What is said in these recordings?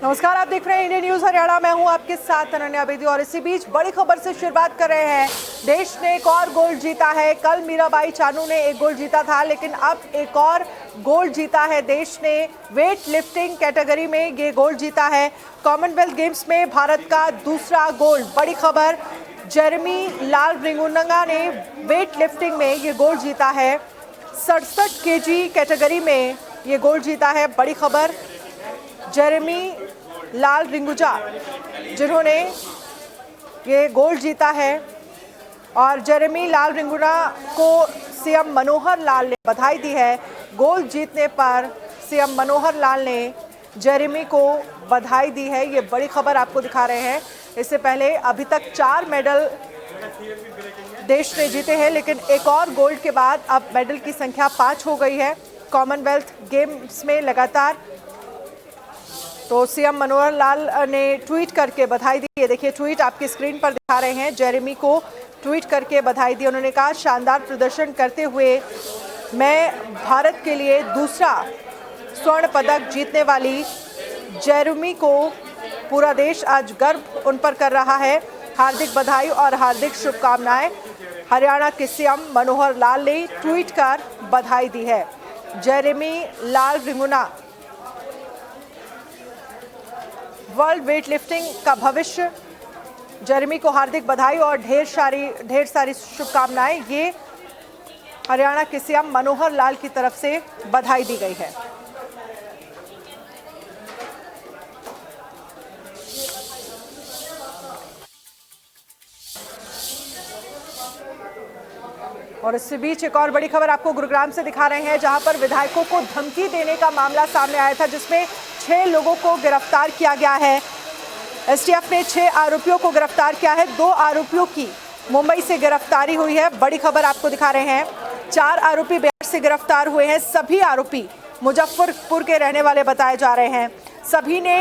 नमस्कार, आप देख रहे हैं इंडिया न्यूज हरियाणा। मैं हूं आपके साथ अनन्या बेदी और इसी बीच बड़ी खबर से शुरुआत कर रहे हैं। देश ने एक और गोल्ड जीता है। कल मीराबाई चानू ने एक गोल्ड जीता था, लेकिन अब एक और गोल्ड जीता है। देश ने वेट लिफ्टिंग कैटेगरी में ये गोल्ड जीता है। कॉमनवेल्थ गेम्स में भारत का दूसरा गोल्ड। बड़ी खबर, जेरेमी लाल रिंगुंडा ने वेट लिफ्टिंग में ये गोल्ड जीता है। 67 केजी कैटेगरी में ये गोल्ड जीता है। बड़ी खबर, जेरेमी लाल रिंगुजा जिन्होंने ये गोल्ड जीता है। और जेरेमी लाल रिंगुजा को सीएम मनोहर लाल ने बधाई दी है। गोल्ड जीतने पर सीएम मनोहर लाल ने जेरेमी को बधाई दी है। ये बड़ी खबर आपको दिखा रहे हैं। इससे पहले अभी तक 4 मेडल देश ने जीते हैं, लेकिन एक और गोल्ड के बाद अब मेडल की संख्या 5 हो गई है कॉमनवेल्थ गेम्स में लगातार। तो सीएम मनोहर लाल ने ट्वीट करके बधाई दी। ये देखिए, ट्वीट आपकी स्क्रीन पर दिखा रहे हैं। जेरेमी को ट्वीट करके बधाई दी। उन्होंने कहा, शानदार प्रदर्शन करते हुए मैं भारत के लिए दूसरा स्वर्ण पदक जीतने वाली जेरेमी को पूरा देश आज गर्व उन पर कर रहा है। हार्दिक बधाई और हार्दिक शुभकामनाएं। हरियाणा के सीएम मनोहर लाल ने ट्वीट कर बधाई दी है। जेरेमी लाल रिंगुंडा वर्ल्ड वेट लिफ्टिंग का भविष्य। जेरेमी को हार्दिक बधाई और ढेर सारी शुभकामनाएं। ये हरियाणा के सीएम मनोहर लाल की तरफ से बधाई दी गई है। और इसी बीच एक और बड़ी खबर आपको गुरुग्राम से दिखा रहे हैं, जहां पर विधायकों को धमकी देने का मामला सामने आया था, जिसमें 6 लोगों को गिरफ्तार किया गया है। एसटीएफ ने 6 आरोपियों को गिरफ्तार किया है। 2 आरोपियों की मुंबई से गिरफ्तारी हुई है। बड़ी खबर आपको दिखा रहे हैं। 4 आरोपी बिहार से गिरफ्तार हुए हैं। सभी आरोपी मुजफ्फरपुर के रहने वाले बताए जा रहे हैं। सभी ने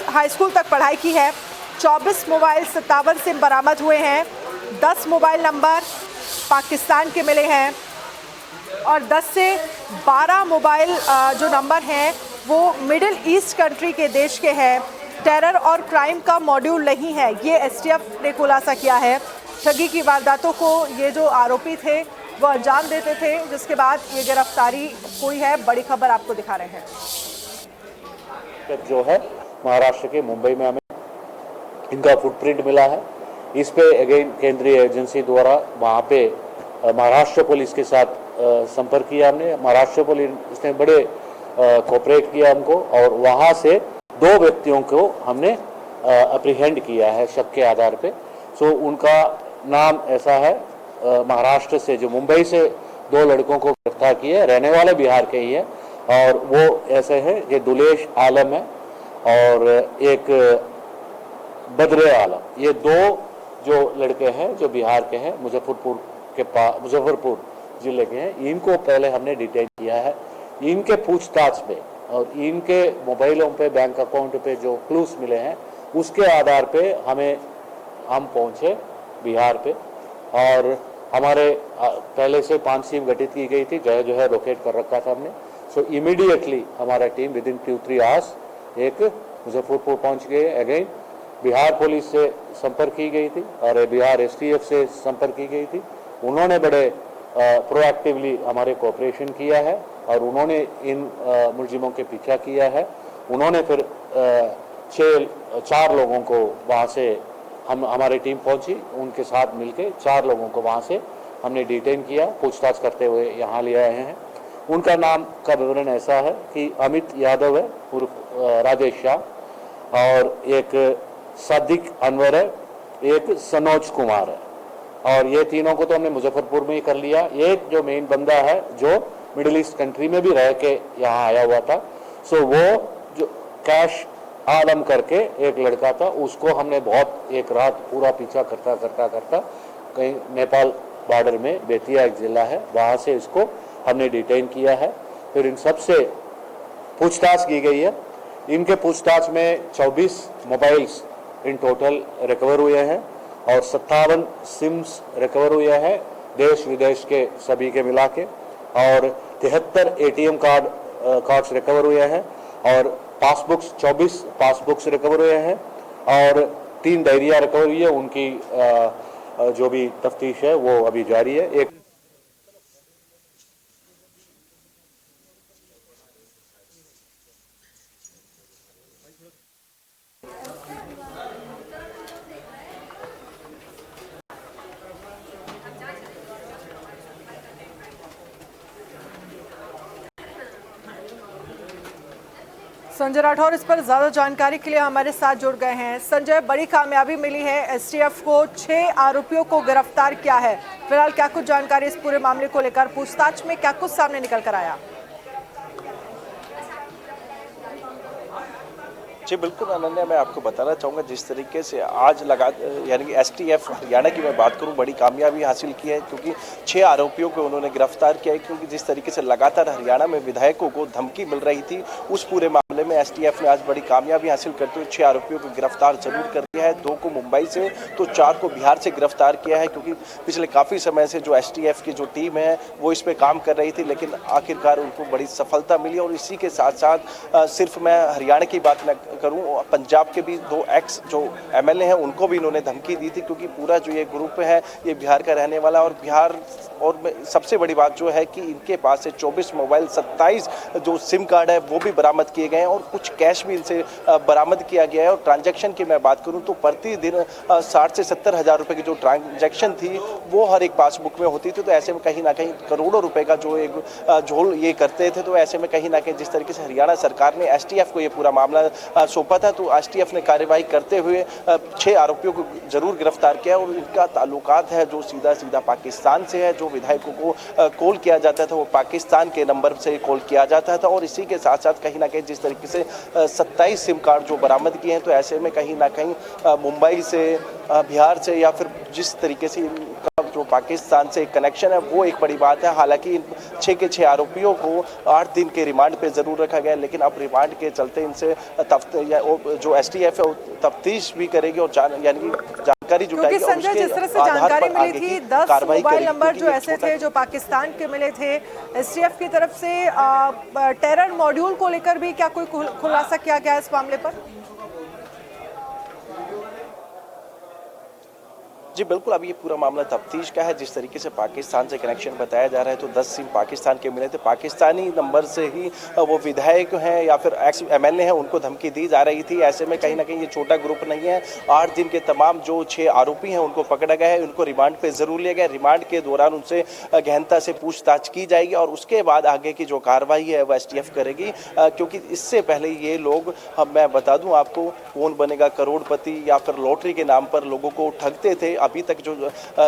हाई स्कूल तक पढ़ाई की है। 24 मोबाइल 57 सिम बरामद हुए हैं। 10 मोबाइल नंबर पाकिस्तान के मिले हैं और 10 से 12 मोबाइल जो नंबर हैं वो मिडिल ईस्ट कंट्री के देश के हैं। टेरर और क्राइम का मॉड्यूल नहीं है, ये एसटीएफ ने खुलासा किया है। ठगी की वारदातों को ये जो आरोपी थे वो अंजाम देते थे, जिसके बाद ये गिरफ्तारी हुई है। बड़ी खबर आपको दिखा रहे हैं। जो है महाराष्ट्र के मुंबई में हमें इनका फुटप्रिंट मिला है। इस पे अगेन केंद्रीय एजेंसी द्वारा वहाँ पे महाराष्ट्र पुलिस के साथ संपर्क किया हमने। महाराष्ट्र पुलिस ने बड़े कोऑपरेट किया हमको और वहाँ से 2 व्यक्तियों को हमने अप्रीहेंड किया है शक के आधार पे। सो उनका नाम ऐसा है, महाराष्ट्र से जो मुंबई से 2 लड़कों को गिरफ्तार किए, रहने वाले बिहार के ही है। और वो ऐसे हैं, ये दुलेश आलम है और एक बद्रे आलम। ये 2 जो लड़के हैं जो बिहार के हैं, मुजफ्फरपुर जिले के हैं। इनको पहले हमने डिटेन किया है। इनके पूछताछ पे और इनके मोबाइलों पे, बैंक अकाउंट पे जो क्लूज मिले हैं, उसके आधार पे हम पहुंचे बिहार पे। और हमारे पहले से 5 टीम गठित की गई थी, जो है लोकेट कर रखा था हमने। सो इमीडिएटली हमारा टीम विदिन 2-3 आवर्स एक मुजफ्फरपुर पहुंच गए। अगेन बिहार पुलिस से संपर्क की गई थी और बिहार एसटीएफ से संपर्क की गई थी। उन्होंने बड़े प्रोएक्टिवली हमारे कोऑपरेशन किया है और उन्होंने इन मुलजिमों के पीछा किया है। उन्होंने फिर 4 लोगों को वहाँ से हमारी टीम पहुंची, उनके साथ मिलके 4 लोगों को वहाँ से हमने डिटेन किया, पूछताछ करते हुए यहाँ ले आए हैं। उनका नाम का विवरण ऐसा है कि अमित यादव है उर्फ राजेश शाह, और एक सादिक अनवर है, एक सनोज कुमार है। और ये तीनों को तो हमने मुजफ्फरपुर में ही कर लिया। ये जो मेन बंदा है जो मिडिल ईस्ट कंट्री में भी रह के यहाँ आया हुआ था, सो वो जो कैश आलम करके एक लड़का था, उसको हमने बहुत एक रात पूरा पीछा करता कहीं नेपाल बॉर्डर में बेतिया एक जिला है, वहाँ से इसको हमने डिटेन किया है। फिर इन सब से पूछताछ की गई है। इनके पूछताछ में 24 मोबाइल्स इन टोटल रिकवर हुए हैं और 57 सिम्स रिकवर हुए हैं, देश विदेश के सभी के मिला के। और 73 ATM कार्ड्स रिकवर हुए हैं और पासबुक्स 24 पासबुक्स रिकवर हुए हैं और 3 डायरिया रिकवर हुई है। उनकी जो भी तफ्तीश है वो अभी जारी है। एक संजय राठौर इस पर ज्यादा जानकारी के लिए हमारे साथ जुड़ गए हैं। संजय, बड़ी कामयाबी मिली है, एसटीएफ को 6 आरोपियों को गिरफ्तार किया है। फिलहाल क्या कुछ जानकारी इस पूरे मामले को लेकर, पूछताछ में क्या कुछ सामने निकल कर आया? जी बिल्कुल अनन्या, मैं आपको बताना चाहूँगा जिस तरीके से आज यानी कि एसटीएफ हरियाणा की मैं बात करूँ, बड़ी कामयाबी हासिल की है क्योंकि 6 आरोपियों को उन्होंने गिरफ्तार किया है। क्योंकि जिस तरीके से लगातार हरियाणा में विधायकों को धमकी मिल रही थी, उस पूरे मामले में एसटीएफ ने आज बड़ी कामयाबी हासिल करते हुए 6 आरोपियों को गिरफ्तार जरूर कर लिया है। 2 को मुंबई से तो 4 को बिहार से गिरफ्तार किया है। क्योंकि पिछले काफ़ी समय से जो एसटीएफ की जो टीम है वो इस पर काम कर रही थी, लेकिन आखिरकार उनको बड़ी सफलता मिली। और इसी के साथ साथ सिर्फ मैं हरियाणा की बात न करूं, पंजाब के भी 2 एक्स जो एमएलए हैं उनको भी इन्होंने धमकी दी थी। क्योंकि पूरा जो ये ग्रुप है ये बिहार का रहने वाला, और बिहार और सबसे बड़ी बात जो है कि इनके पास से 24 मोबाइल, 27 जो सिम कार्ड है वो भी बरामद किए गए हैं और कुछ कैश भी इनसे बरामद किया गया है। और ट्रांजैक्शन की मैं बात करूं तो प्रतिदिन 60 से 70 हज़ार रुपए की जो ट्रांजैक्शन थी वो हर एक पासबुक में होती थी। तो ऐसे में कहीं ना कहीं करोड़ों रुपए का जो एक झोल ये करते थे। तो ऐसे में कहीं ना कहीं जिस तरीके से हरियाणा सरकार ने एसटीएफ को ये पूरा मामला सौंपा था, तो एसटीएफ ने कार्यवाही करते हुए 6 आरोपियों को जरूर गिरफ्तार किया। और इनका ताल्लुकात है जो सीधा पाकिस्तान से है। जो विधायकों को कॉल किया जाता था वो पाकिस्तान के नंबर से कॉल किया जाता था। और इसी के साथ साथ कहीं ना कहीं जिस तरीके से 27 सिम कार्ड जो बरामद किए हैं, तो ऐसे में कहीं ना कहीं मुंबई से, बिहार से, या फिर जिस तरीके से जो पाकिस्तान से कनेक्शन है वो एक बड़ी बात है। हालांकि इन 6 के 6 आरोपियों को 8 दिन के रिमांड पे जरूर रखा गया, लेकिन अब रिमांड के चलते इनसे जो एसटीएफ है तफ्तीश भी करेगी और यानी कि जानकारी जुटाएगी। क्योंकि संजय, जिस तरह से जानकारी मिली थी 10 मोबाइल नंबर जो ऐसे थे जो पाकिस्तान के मिले थे, एसटीएफ की तरफ से टेरर मॉड्यूल को लेकर भी क्या कोई खुलासा किया गया इस मामले पर? जी बिल्कुल, अब ये पूरा मामला तफ्तीश का है। जिस तरीके से पाकिस्तान से कनेक्शन बताया जा रहा है, तो 10 सिम पाकिस्तान के मिले थे। पाकिस्तानी नंबर से ही वो विधायक हैं या फिर एक्स एमएलए हैं उनको धमकी दी जा रही थी। ऐसे में कहीं ना कहीं ये छोटा ग्रुप नहीं है। 8 दिन के तमाम जो 6 आरोपी हैं उनको पकड़ा गया है, उनको रिमांड पे जरूर लिया गया। रिमांड के दौरान उनसे गहनता से पूछताछ की जाएगी और उसके बाद आगे की जो कार्रवाई है वो एसटीएफ करेगी। क्योंकि इससे पहले ये लोग, मैं बता दूं आपको, कौन बनेगा करोड़पति या फिर लॉटरी के नाम पर लोगों को ठगते थे। अभी तक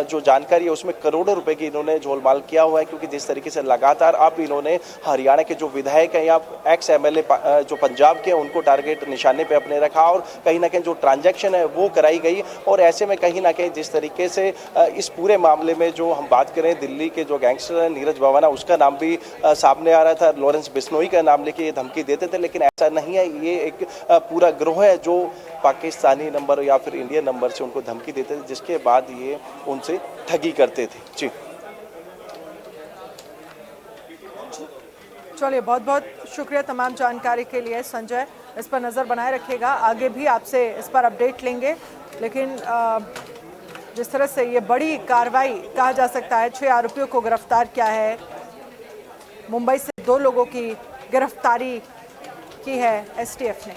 जो जानकारी है उसमें करोड़ों रुपए की इन्होंने झोलमाल किया हुआ है। क्योंकि जिस तरीके से लगातार अब इन्होंने हरियाणा के जो विधायक हैं या एक्स एमएलए जो पंजाब के हैं उनको टारगेट निशाने पे अपने रखा और कहीं ना कहीं जो ट्रांजैक्शन है वो कराई गई। और ऐसे में कहीं ना कहीं जिस तरीके से इस पूरे मामले में जो हम बात करें, दिल्ली के जो गैंगस्टर है नीरज भवाना, उसका नाम भी सामने आ रहा था। लॉरेंस बिश्नोई का नाम लेके ये धमकी देते थे, लेकिन ऐसा नहीं है। ये एक पूरा गिरोह है जो पाकिस्तानी नंबर या फिर इंडियन नंबर से उनको धमकी देते थे, जिसके बाद ये उनसे ठगी करते थे। जी चलिए, बहुत बहुत शुक्रिया तमाम जानकारी के लिए संजय। इस पर नज़र बनाए रखिएगा, आगे भी आपसे इस पर अपडेट लेंगे। लेकिन जिस तरह से ये बड़ी कार्रवाई कहा जा सकता है, 6 आरोपियों को गिरफ्तार किया है, मुंबई से 2 लोगों की गिरफ्तारी की है एसटीएफ ने।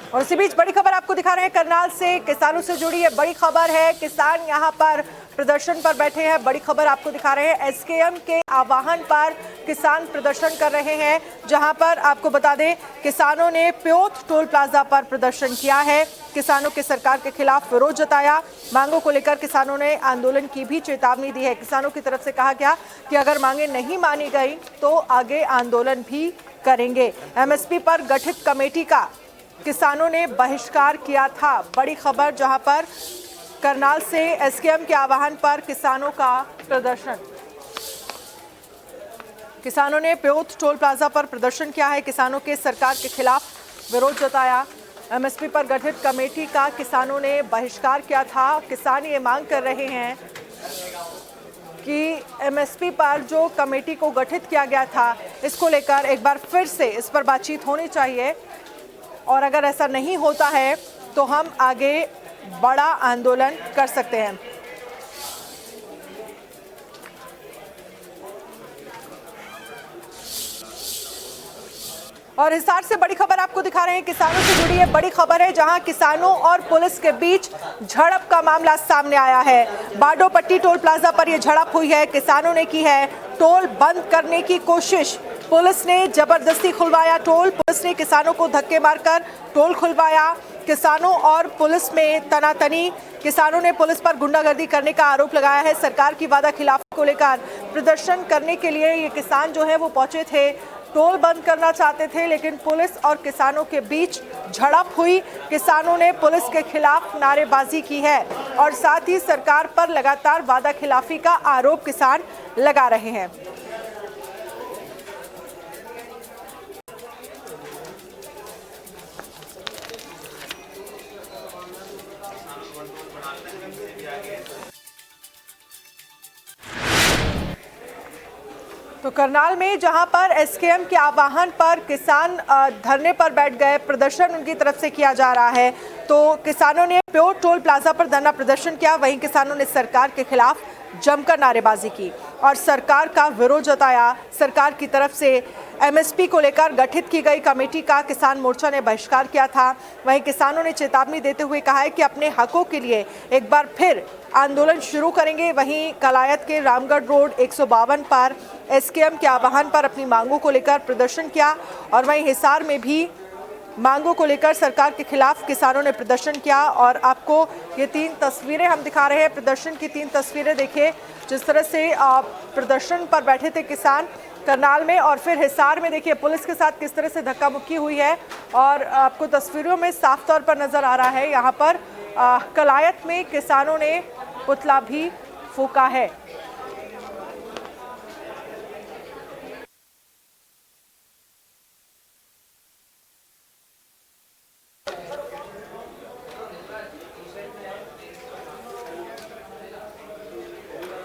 और इसी बीच बड़ी खबर आपको दिखा रहे हैं करनाल से, किसानों से जुड़ी है बड़ी खबर है। किसान यहां पर प्रदर्शन पर बैठे हैं। बड़ी खबर आपको दिखा रहे हैं, एसकेएम के आह्वान पर किसान प्रदर्शन कर रहे हैं। जहां पर आपको बता दें, किसानों ने प्योथ टोल प्लाजा पर प्रदर्शन किया है। किसानों के सरकार के खिलाफ विरोध जताया। मांगों को लेकर किसानों ने आंदोलन की भी चेतावनी दी है। किसानों की तरफ से कहा गया कि अगर मांगे नहीं मानी गई तो आगे आंदोलन भी करेंगे। एमएसपी पर गठित कमेटी का किसानों ने बहिष्कार किया था। बड़ी खबर, जहां पर करनाल से एसकेएम के आह्वान पर किसानों का प्रदर्शन। किसानों ने प्योथ टोल प्लाजा पर प्रदर्शन किया है। किसानों के सरकार के खिलाफ विरोध जताया। एमएसपी पर गठित कमेटी का किसानों ने बहिष्कार किया था। किसान ये मांग कर रहे हैं कि एमएसपी पर जो कमेटी को गठित किया गया था इसको लेकर एक बार फिर से इस पर बातचीत होनी चाहिए और अगर ऐसा नहीं होता है तो हम आगे बड़ा आंदोलन कर सकते हैं। और हिसार से बड़ी खबर आपको दिखा रहे हैं, किसानों से जुड़ी ये बड़ी खबर है जहां किसानों और पुलिस के बीच झड़प का मामला सामने आया है। बाडोपट्टी टोल प्लाजा पर यह झड़प हुई है। किसानों ने की है टोल बंद करने की कोशिश, पुलिस ने जबरदस्ती खुलवाया टोल। पुलिस ने किसानों को धक्के मारकर टोल खुलवाया। किसानों और पुलिस में तनातनी, किसानों ने पुलिस पर गुंडागर्दी करने का आरोप लगाया है। सरकार की वादा खिलाफी को लेकर प्रदर्शन करने के लिए ये किसान जो है वो पहुंचे थे, टोल बंद करना चाहते थे, लेकिन पुलिस और किसानों के बीच झड़प हुई। किसानों ने पुलिस के खिलाफ नारेबाजी की है और साथ ही सरकार पर लगातार वादा खिलाफी का आरोप किसान लगा रहे हैं। तो करनाल में जहां पर एसकेएम के आह्वान पर किसान धरने पर बैठ गए, प्रदर्शन उनकी तरफ से किया जा रहा है, तो किसानों ने प्योर टोल प्लाजा पर धरना प्रदर्शन किया। वहीं किसानों ने सरकार के खिलाफ जमकर नारेबाजी की और सरकार का विरोध जताया। सरकार की तरफ से एमएसपी को लेकर गठित की गई कमेटी का किसान मोर्चा ने बहिष्कार किया था। वहीं किसानों ने चेतावनी देते हुए कहा है कि अपने हकों के लिए एक बार फिर आंदोलन शुरू करेंगे। वहीं कलायत के रामगढ़ रोड 152 पर एसकेएम के आह्वान पर अपनी मांगों को लेकर प्रदर्शन किया और वहीं हिसार में भी मांगों को लेकर सरकार के खिलाफ किसानों ने प्रदर्शन किया। और आपको ये 3 तस्वीरें हम दिखा रहे हैं, प्रदर्शन की 3 तस्वीरें देखिए, जिस तरह से प्रदर्शन पर बैठे थे किसान करनाल में और फिर हिसार में देखिए पुलिस के साथ किस तरह से धक्का मुक्की हुई है। और आपको तस्वीरों में साफ तौर पर नजर आ रहा है यहाँ पर कलायत में किसानों ने पुतला भी फूंका है।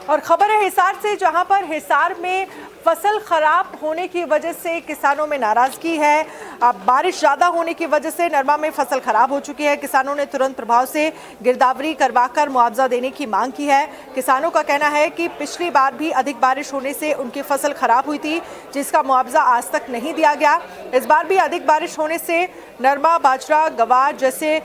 और खबर है हिसार से, जहां पर हिसार में फसल खराब होने की वजह से किसानों में नाराजगी है। अब बारिश ज़्यादा होने की वजह से नरमा में फसल खराब हो चुकी है। किसानों ने तुरंत प्रभाव से गिरदावरी करवाकर मुआवजा देने की मांग की है। किसानों का कहना है कि पिछली बार भी अधिक बारिश होने से उनकी फसल खराब हुई थी, जिसका मुआवजा आज तक नहीं दिया गया। इस बार भी अधिक बारिश होने से नरमा, बाजरा, गवार जैसे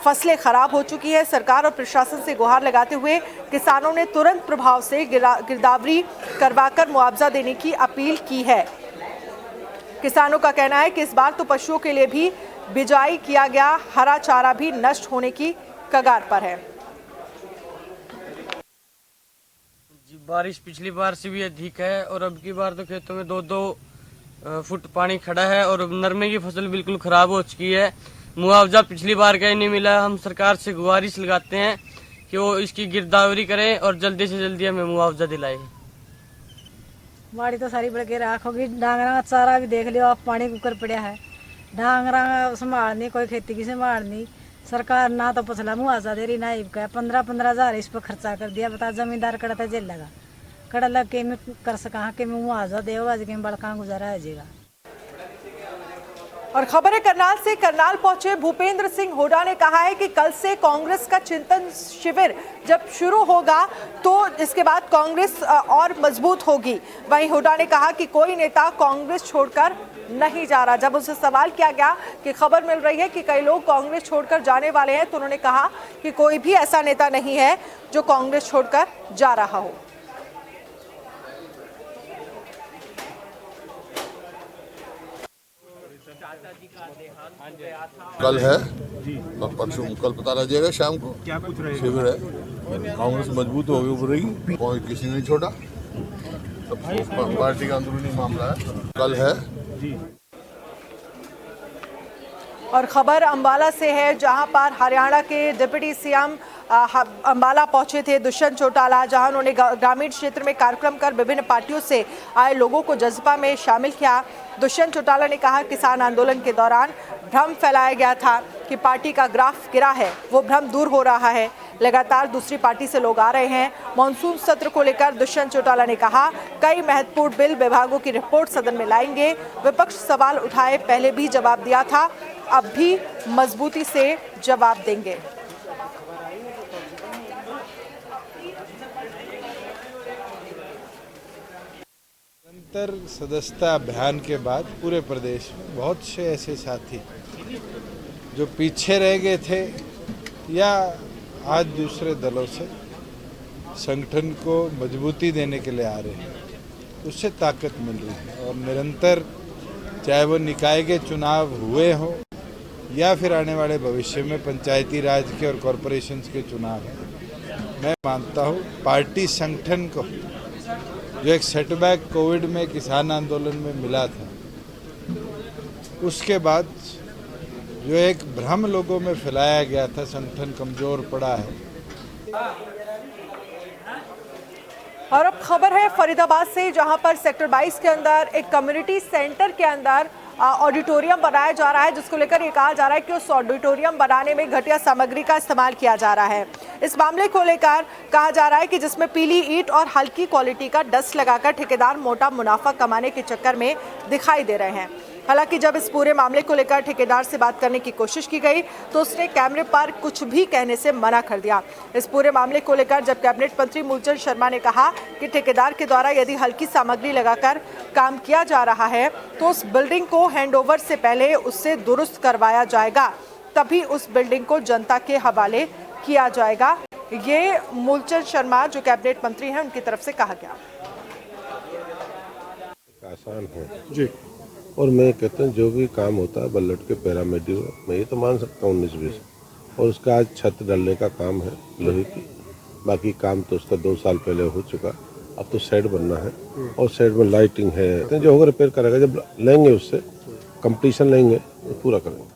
फसलें खराब हो चुकी है। सरकार और प्रशासन से गुहार लगाते हुए किसानों ने तुरंत प्रभाव से गिरदावरी करवाकर मुआवजा देने की अपील की है। किसानों का कहना है कि इस बार तो पशुओं के लिए भी बिजाई किया गया हरा चारा भी नष्ट होने की कगार पर है। बारिश पिछली बार से भी अधिक है और अब की बार तो खेतों में 2-2 फुट पानी खड़ा है और नरमे की फसल बिल्कुल खराब हो चुकी है। मुआवजा पिछली बार का ही नहीं मिला। हम सरकार से गुजारिश लगाते हैं कि वो इसकी गिरदावरी करें और जल्दी से जल्दी हमें मुआवजा दिलाए। बाड़ी तो सारी बड़ के राख होगी, डांगरा का चारा भी देख लियो आप, पानी कुकर पड़ा है, डांगरा संभालनी, कोई खेती की संभालनी। सरकार ना तो फसला मुआवजा दे रही ना इबका 15-15 हज़ार इस पर खर्चा कर दिया। बता जमींदार कड़ा था जेल लगा, कड़ा लग के में कर सका के में मुआवजा देगा जी के बड़का गुजारा है जीगा। और खबर है करनाल से, करनाल पहुंचे भूपेंद्र सिंह हुड्डा ने कहा है कि कल से कांग्रेस का चिंतन शिविर जब शुरू होगा तो इसके बाद कांग्रेस और मजबूत होगी। वहीं हुड्डा ने कहा कि कोई नेता कांग्रेस छोड़कर नहीं जा रहा। जब उनसे सवाल किया गया कि खबर मिल रही है कि कई लोग कांग्रेस छोड़कर जाने वाले हैं, तो उन्होंने कहा कि कोई भी ऐसा नेता नहीं है जो कांग्रेस छोड़कर जा रहा हो। कल है और परसों कल पता लग जाएगा शाम को क्या कुछ रहेगा। शिविर है, कांग्रेस मजबूत होगी उभरेगी, कोई किसी ने छोड़ा, सब पार्टी का अंदरूनी मामला है। कल है। और खबर अंबाला से है, जहां पर हरियाणा के डिप्टी सीएम अंबाला पहुंचे थे दुष्यंत चौटाला, जहां उन्होंने ग्रामीण क्षेत्र में कार्यक्रम कर विभिन्न पार्टियों से आए लोगों को जज्बा में शामिल किया। दुष्यंत चौटाला ने कहा किसान आंदोलन के दौरान भ्रम फैलाया गया था कि पार्टी का ग्राफ गिरा है, वो भ्रम दूर हो रहा है। लगातार दूसरी पार्टी से लोग आ रहे हैं। मॉनसून सत्र को लेकर दुष्यंत चौटाला ने कहा, कई महत्वपूर्ण बिल विभागों की रिपोर्ट सदन में लाएंगे। विपक्ष सवाल उठाए, पहले भी जवाब दिया था, अब भी मजबूती से जवाब देंगे। निरंतर सदस्यता अभियान के बाद पूरे प्रदेश में बहुत से ऐसे साथी जो पीछे रह गए थे या आज दूसरे दलों से संगठन को मजबूती देने के लिए आ रहे हैं, उससे ताकत मिल रही है। और निरंतर चाहे वो निकाय के चुनाव हुए हों या फिर आने वाले भविष्य में पंचायती राज के और कॉरपोरेशंस के चुनाव हैं, मैं मानता हूँ पार्टी संगठन को जो एक सेटबैक कोविड में किसान आंदोलन में मिला था, उसके बाद जो एक भ्रम लोगों में फैलाया गया था, संगठन कमजोर पड़ा है। और अब खबर है फरीदाबाद से, जहां पर सेक्टर 22 के अंदर एक कम्युनिटी सेंटर के अंदर ऑडिटोरियम बनाया जा रहा है, जिसको लेकर ये कहा जा रहा है कि उस ऑडिटोरियम बनाने में घटिया सामग्री का इस्तेमाल किया जा रहा है। इस मामले को लेकर कहा जा रहा है कि जिसमें पीली ईंट और हल्की क्वालिटी का डस्ट लगाकर ठेकेदार मोटा मुनाफा कमाने के चक्कर में दिखाई दे रहे हैं। हालांकि जब इस पूरे मामले को लेकर ठेकेदार से बात करने की कोशिश की गई तो उसने कैमरे पर कुछ भी कहने से मना कर दिया। इस पूरे मामले को लेकर जब कैबिनेट मंत्री मूलचंद शर्मा ने कहा कि ठेकेदार के द्वारा यदि हल्की सामग्री लगाकर काम किया जा रहा है तो उस बिल्डिंग को हैंडओवर से पहले उससे दुरुस्त करवाया जाएगा, तभी उस बिल्डिंग को जनता के हवाले किया जाएगा। ये मूलचंद शर्मा जो कैबिनेट मंत्री हैं उनकी तरफ से कहा गया। आसान है जी, और मैं कहता हूँ जो भी काम होता है बल्लट के पैरामीटर मैं ये तो मान सकता हूँ 19-20, और उसका आज छत डालने का काम है लोहे की, बाकी काम तो उसका 2 साल पहले हो चुका, अब तो शेड बनना है और शेड में लाइटिंग है, जो होगा रिपेयर करेगा, जब लेंगे उससे कंपटीशन लेंगे तो पूरा करेंगे।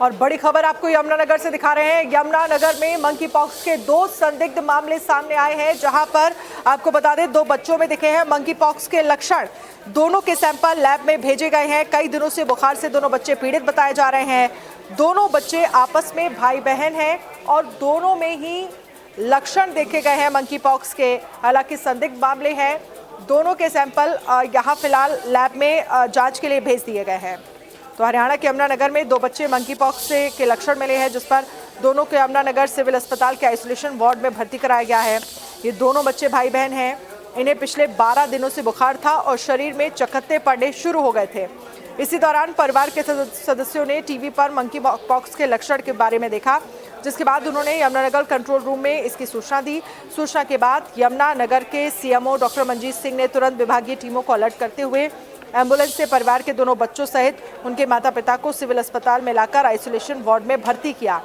और बड़ी खबर आपको यमुनानगर से दिखा रहे हैं। यमुनानगर में मंकी पॉक्स के 2 संदिग्ध मामले सामने आए हैं, जहां पर आपको बता दें 2 बच्चों में दिखे हैं मंकी पॉक्स के लक्षण। दोनों के सैंपल लैब में भेजे गए हैं। कई दिनों से बुखार से दोनों बच्चे पीड़ित बताए जा रहे हैं। दोनों बच्चे आपस में भाई बहन हैं और दोनों में ही लक्षण देखे गए हैं मंकी पॉक्स के। हालांकि संदिग्ध मामले हैं, दोनों के सैंपल यहाँ फिलहाल लैब में जाँच के लिए भेज दिए गए हैं। तो हरियाणा के यमुनानगर में 2 बच्चे मंकी पॉक्स के लक्षण मिले हैं, जिस पर दोनों को यमुनानगर सिविल अस्पताल के आइसोलेशन वार्ड में भर्ती कराया गया है। ये दोनों बच्चे भाई बहन हैं। इन्हें पिछले 12 दिनों से बुखार था और शरीर में चकत्ते पड़ने शुरू हो गए थे। इसी दौरान परिवार के सदस्यों ने टीवी पर मंकी पॉक्स के लक्षण के बारे में देखा, जिसके बाद उन्होंने यमुनानगर कंट्रोल रूम में इसकी सूचना दी। सूचना के बाद यमुनानगर के सीएमओ डॉक्टर मंजीत सिंह ने तुरंत विभागीय टीमों को अलर्ट करते हुए एम्बुलेंस से परिवार के दोनों बच्चों सहित उनके माता पिता को सिविल अस्पताल में लाकर आइसोलेशन वार्ड में भर्ती किया।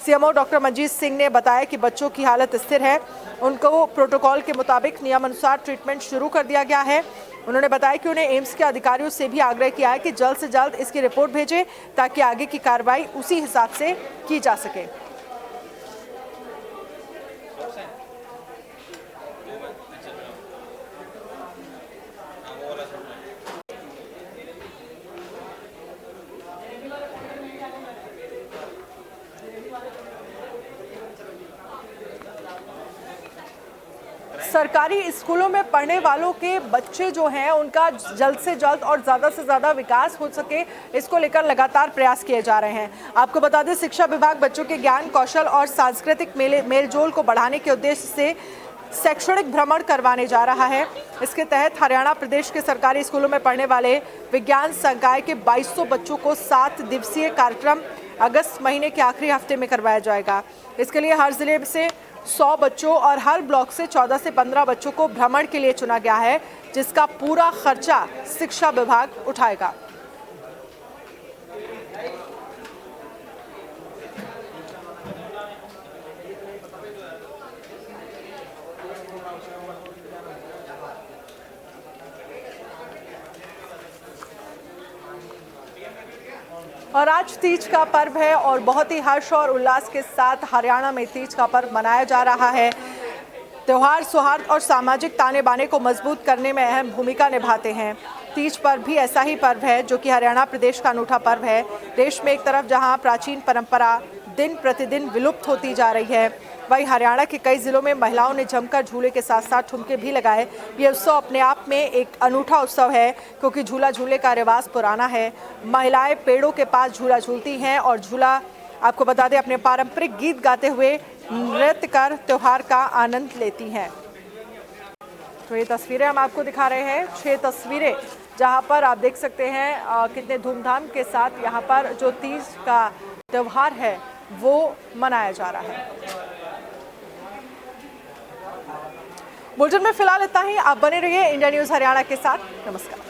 सीएमओ डॉक्टर मंजीत सिंह ने बताया कि बच्चों की हालत स्थिर है, उनको प्रोटोकॉल के मुताबिक नियमानुसार ट्रीटमेंट शुरू कर दिया गया है। उन्होंने बताया कि उन्हें एम्स के अधिकारियों से भी आग्रह किया है कि जल्द से जल्द इसकी रिपोर्ट भेजें ताकि आगे की कार्रवाई उसी हिसाब से की जा सके। सरकारी स्कूलों में पढ़ने वालों के बच्चे जो हैं उनका जल्द से जल्द और ज़्यादा से ज़्यादा विकास हो सके, इसको लेकर लगातार प्रयास किए जा रहे हैं। आपको बता दें, शिक्षा विभाग बच्चों के ज्ञान, कौशल और सांस्कृतिक मेलजोल को बढ़ाने के उद्देश्य से शैक्षणिक भ्रमण करवाने जा रहा है। इसके तहत हरियाणा प्रदेश के सरकारी स्कूलों में पढ़ने वाले विज्ञान संकाय के 2200 बच्चों को 7 दिवसीय कार्यक्रम अगस्त महीने के आखिरी हफ्ते में करवाया जाएगा। इसके लिए हर जिले से 100 बच्चों और हर ब्लॉक से 14 से 15 बच्चों को भ्रमण के लिए चुना गया है, जिसका पूरा खर्चा शिक्षा विभाग उठाएगा। और आज तीज का पर्व है और बहुत ही हर्ष और उल्लास के साथ हरियाणा में तीज का पर्व मनाया जा रहा है। त्योहार सौहार्द और सामाजिक ताने बाने को मजबूत करने में अहम भूमिका निभाते हैं। तीज पर्व भी ऐसा ही पर्व है जो कि हरियाणा प्रदेश का अनूठा पर्व है। देश में एक तरफ जहां प्राचीन परंपरा दिन प्रतिदिन विलुप्त होती जा रही है। वहीं हरियाणा के कई जिलों में महिलाओं ने जमकर झूले के साथ साथ ठुमके भी लगाए। ये उत्सव अपने आप में एक अनूठा उत्सव है, क्योंकि झूला झूले का रिवाज पुराना है। महिलाएं पेड़ों के पास झूला झूलती हैं और झूला, आपको बता दें, अपने पारंपरिक गीत गाते हुए नृत्य कर त्योहार का आनंद लेती हैं। तो ये तस्वीरें हम आपको दिखा रहे हैं, 6 तस्वीरें, जहां पर आप देख सकते हैं कितने धूमधाम के साथ यहाँ पर जो तीज का त्योहार है वो मनाया जा रहा है। बुलेटिन में फिलहाल इतना ही। आप बने रहिए इंडिया न्यूज़ हरियाणा के साथ। नमस्कार।